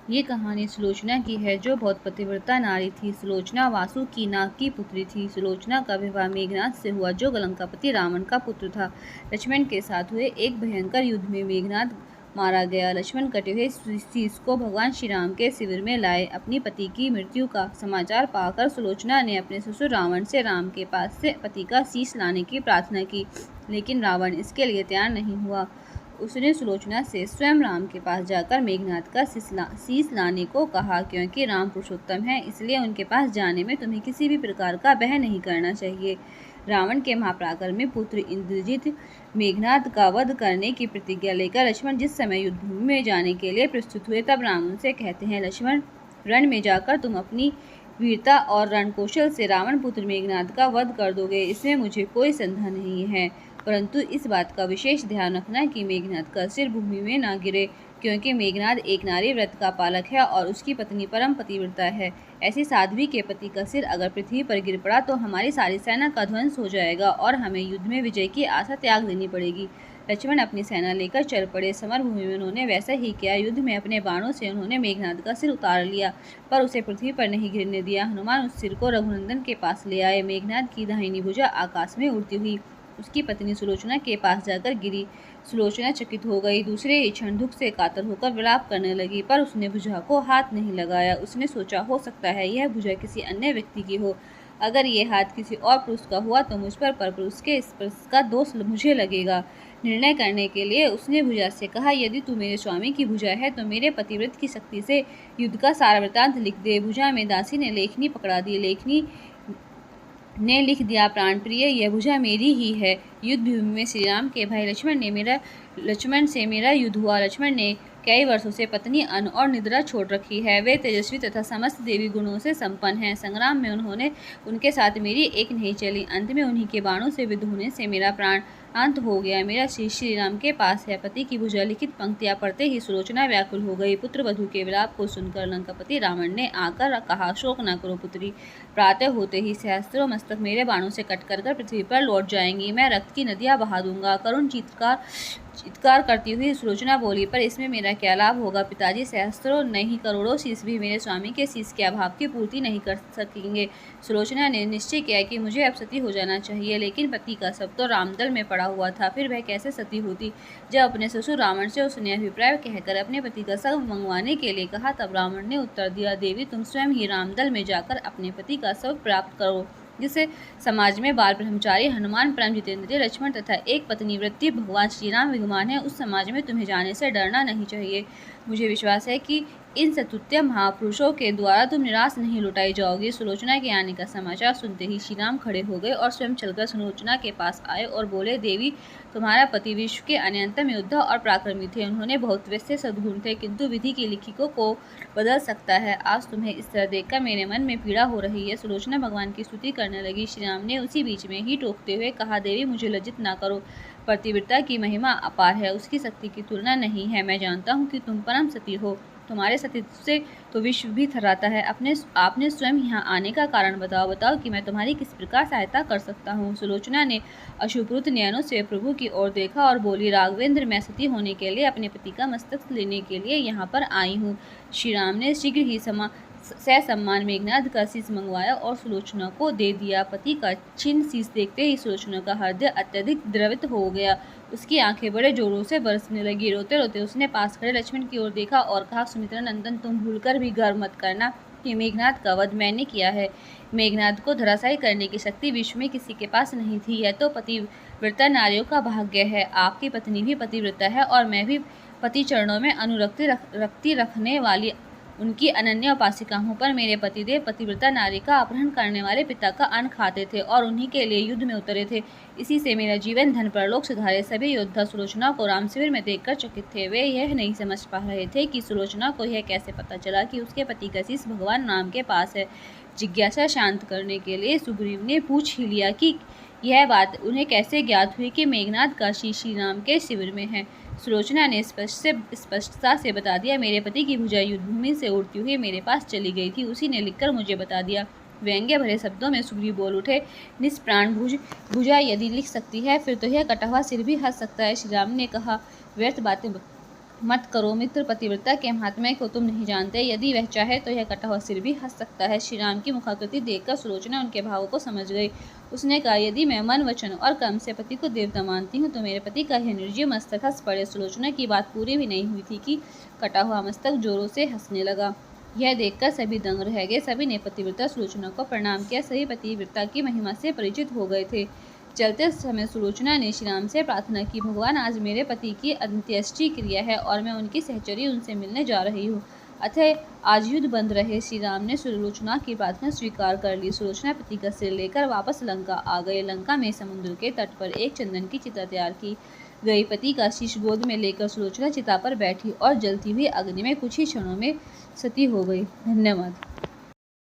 ये कहानी सुलोचना की है, जो बहुत पतिव्रता नारी थी। सुलोचना वासु की नाग की पुत्री थी। सुलोचना का विवाह मेघनाद से हुआ, जो लंकापति रावण का पुत्र था। लक्ष्मण के साथ हुए एक भयंकर युद्ध में मेघनाद मारा गया। लक्ष्मण कटे हुए शीश को भगवान श्री राम के शिविर में लाए। अपनी पति की मृत्यु का समाचार पाकर सुलोचना ने अपने ससुर रावण से राम के पास से पति का शीश लाने की प्रार्थना की, लेकिन रावण इसके लिए तैयार नहीं हुआ। उसने सुलोचना से स्वयं राम के पास जाकर मेघनाद का शीश लाने को कहा, क्योंकि राम पुरुषोत्तम है, इसलिए उनके पास जाने में तुम्हें किसी भी प्रकार का भय नहीं करना चाहिए। रावण के महापराक्रमी पुत्र इंद्रजित मेघनाद का वध करने की प्रतिज्ञा लेकर लक्ष्मण जिस समय युद्धभूमि में जाने के लिए प्रस्तुत हुए, तब राम उनसे कहते हैं, लक्ष्मण, रण में जाकर तुम अपनी वीरता और रणकौशल से रावण पुत्र मेघनाद का वध कर दोगे, इसमें मुझे कोई संदेह नहीं है। परंतु इस बात का विशेष ध्यान रखना कि मेघनाद का सिर भूमि में न गिरे, क्योंकि मेघनाद एक नारी व्रत का पालक है और उसकी पत्नी परम पतिव्रता है। ऐसी साध्वी के पति का सिर अगर पृथ्वी पर गिर पड़ा तो हमारी सारी सेना का ध्वंस हो जाएगा और हमें युद्ध में विजय की आशा त्याग देनी पड़ेगी। लक्ष्मण अपनी सेना लेकर चल पड़े। समरभूमि में उन्होंने वैसा ही किया। युद्ध में अपने बाणों से उन्होंने मेघनाद का सिर उतार लिया, पर उसे पृथ्वी पर नहीं गिरने दिया। हनुमान उस सिर को रघुनंदन के पास ले आए। मेघनाद की दाहिनी भुजा आकाश में उड़ती हुई उसकी पत्नी सुलोचना के पास जाकर गिरी। सुलोचना चकित हो गई। दूसरे ही क्षण दुख से कातर होकर विलाप करने लगी, पर उसने भुजा को हाथ नहीं लगाया। उसने सोचा, हो सकता है यह भुजा किसी अन्य व्यक्ति की हो। अगर ये हाथ किसी और पुरुष का हुआ तो मुझ पर परपुरुष के स्पर्श का दोष मुझे लगेगा। निर्णय करने के लिए उसने भुजा से कहा, यदि तू मेरे स्वामी की भुजा है तो मेरे पतिव्रत की शक्ति से युद्ध का सारा वृत्तांत लिख दे। भुजा में दासी ने लेखनी पकड़ा दी। लेखनी ने लिख दिया, प्राण प्रिय, यह भुजा मेरी ही है। युद्ध भूमि में श्री राम के भाई लक्ष्मण से मेरा युद्ध हुआ। लक्ष्मण ने कई वर्षों से पत्नी अन्न और निद्रा छोड़ रखी है। वे तेजस्वी तथा समस्त देवी गुणों से संपन्न हैं। संग्राम में उनके साथ मेरी एक नहीं चली। अंत में उन्हीं के बाणों से विद्ध होने से मेरा प्राण अंत हो गया। मेरा शीश श्री राम के पास है। पति की भुजा लिखित पंक्तियां पढ़ते ही सुलोचना व्याकुल हो गई। पुत्र वधू के विलाप को सुनकर लंकापति रावण ने आकर कहा, शोक न करो पुत्री, प्रातः होते ही सहस्त्रों मस्तक मेरे बाणों से कट कर पृथ्वी पर लौट जाएंगी। मैं रक्त की नदियां बहा दूंगा। करुण चित्कार करती हुई सुलोचना बोली, पर इसमें मेरा क्या लाभ होगा? पिताजी सहस्त्रों नहीं करोड़ों शीश भी मेरे स्वामी के शीश के अभाव की पूर्ति नहीं कर सकेंगे। सुलोचना ने निश्चय किया कि मुझे अब सती हो जाना चाहिए, लेकिन पति का सब तो रामदल में पड़ा हुआ था, फिर वह कैसे सती होती? जब अपने ससुर रावण से उसने अभिप्राय कहकर अपने पति का शव मंगवाने के लिए कहा, तब रावण ने उत्तर दिया, देवी, तुम स्वयं ही रामदल में जाकर अपने पति का शव प्राप्त करो, जिसे समाज में बाल ब्रह्मचारी, हनुमान, परम जितेंद्रिय, लक्ष्मण तथा एक पत्नी वृत्ति भगवान श्री राम विद्यमान है, उस समाज में तुम्हें जाने से डरना नहीं चाहिए। मुझे विश्वास है कि इन सतुत्य महापुरुषों के द्वारा तुम निराश नहीं लौटाई जाओगी। सुलोचना के आने का समाचार सुनते ही श्री राम खड़े हो गए और स्वयं चलकर सुलोचना के पास आए और बोले, देवी, तुम्हारा पति विश्व के अन्यतम योद्धा और पराक्रमी थे। उन्होंने बहुत वैसे सद्गुण थे, किंतु विधि की लिखी को बदल सकता है। आज तुम्हें इस तरह देखकर मेरे मन में पीड़ा हो रही है। सुलोचना भगवान की स्तुति करने लगी। श्री राम ने उसी बीच में ही टोकते हुए कहा, देवी, मुझे लज्जित ना करो। पतिव्रता की महिमा अपार है, उसकी शक्ति की तुलना नहीं है। मैं जानता हूँ कि तुम परम सती हो। तुम्हारे सतीत्व से तो विश्व भी थर्राता है। आपने स्वयं यहाँ आने का कारण बताओ कि मैं तुम्हारी किस प्रकार सहायता कर सकता हूँ। सुलोचना ने अश्रुपूरित नयनों से प्रभु की ओर देखा और बोली, राघवेंद्र, मैं सती होने के लिए अपने पति का मस्तक लेने के लिए यहाँ पर आई हूँ। श्री राम ने शीघ्र ही ससम्मान मेघनाद का शीश मंगवाया और सुलोचना को दे दिया। पति का छिन्न शीश देखते ही सुलोचना का हृदय अत्यधिक द्रवित हो गया। उसकी आंखें बड़े जोरों से बरसने लगी। रोते रोते उसने पास खड़े लक्ष्मण की ओर देखा और कहा, सुमित्रा नंदन, तुम भूलकर भी गर्व मत करना कि मेघनाद का वध मैंने किया है। मेघनाद को धराशायी करने की शक्ति विश्व में किसी के पास नहीं थी। यह तो पतिव्रता नारियों का भाग्य है। आपकी पत्नी भी पतिव्रता है और मैं भी पति चरणों में अनुरक्ति रखने वाली उनकी अनन्य उपासिका हूँ। पर मेरे पतिदेव पतिव्रता नारी का अपहरण करने वाले पिता का अन्न खाते थे और उन्हीं के लिए युद्ध में उतरे थे। इसी से मेरा जीवन धन परलोक सुधारे। सभी योद्धा सुलोचना को राम शिविर में देखकर चकित थे। वे यह नहीं समझ पा रहे थे कि सुलोचना को यह कैसे पता चला कि उसके पति का शीश भगवान राम के पास है। जिज्ञासा शांत करने के लिए सुग्रीव ने पूछ ही लिया कि यह बात उन्हें कैसे ज्ञात हुई कि मेघनाद का शीश श्री राम के शिविर में है। सुलोचना ने स्पष्टता से बता दिया, मेरे पति की भुजा युद्धभूमि से उड़ती हुई मेरे पास चली गई थी, उसी ने लिखकर मुझे बता दिया। व्यंग्य भरे शब्दों में सुग्रीव बोल उठे, निष्प्राण भुजा यदि लिख सकती है, फिर तो यह कटा हुआ सिर भी हंस सकता है। श्री राम ने कहा, व्यर्थ बातें मत करो मित्र, पतिव्रता के महात्म्य को तुम नहीं जानते। यदि वह चाहे तो यह कटा हुआ सिर भी हंस सकता है। श्री राम की मुखाकृति देखकर सुलोचना उनके भावों को समझ गई। उसने कहा, यदि मैं मन, वचन और कर्म से पति को देवता मानती हूँ तो मेरे पति का यह निर्जीव मस्तक हंस पड़े। सुलोचना की बात पूरी भी नहीं हुई थी कि कटा हुआ मस्तक जोरों से हंसने लगा। यह देखकर सभी दंग रह गए। सभी ने पतिव्रता सुलोचना को प्रणाम किया। सभी पतिव्रता की महिमा से परिचित हो गए थे। चलते समय सुलोचना ने श्री राम से प्रार्थना की, भगवान, आज मेरे पति की अंत्येष्टि क्रिया है और मैं उनकी सहचरी उनसे मिलने जा रही हूँ, अतः आज युद्ध बंद रहे। श्री राम ने सुलोचना की प्रार्थना स्वीकार कर ली। सुलोचना पति का सिर लेकर वापस लंका आ गए। लंका में समुद्र के तट पर एक चंदन की चिता तैयार की गई। पति का शीश गोद में लेकर सुलोचना चिता पर बैठी और जलती हुई अग्नि में कुछ ही क्षणों में सती हो गई। धन्यवाद।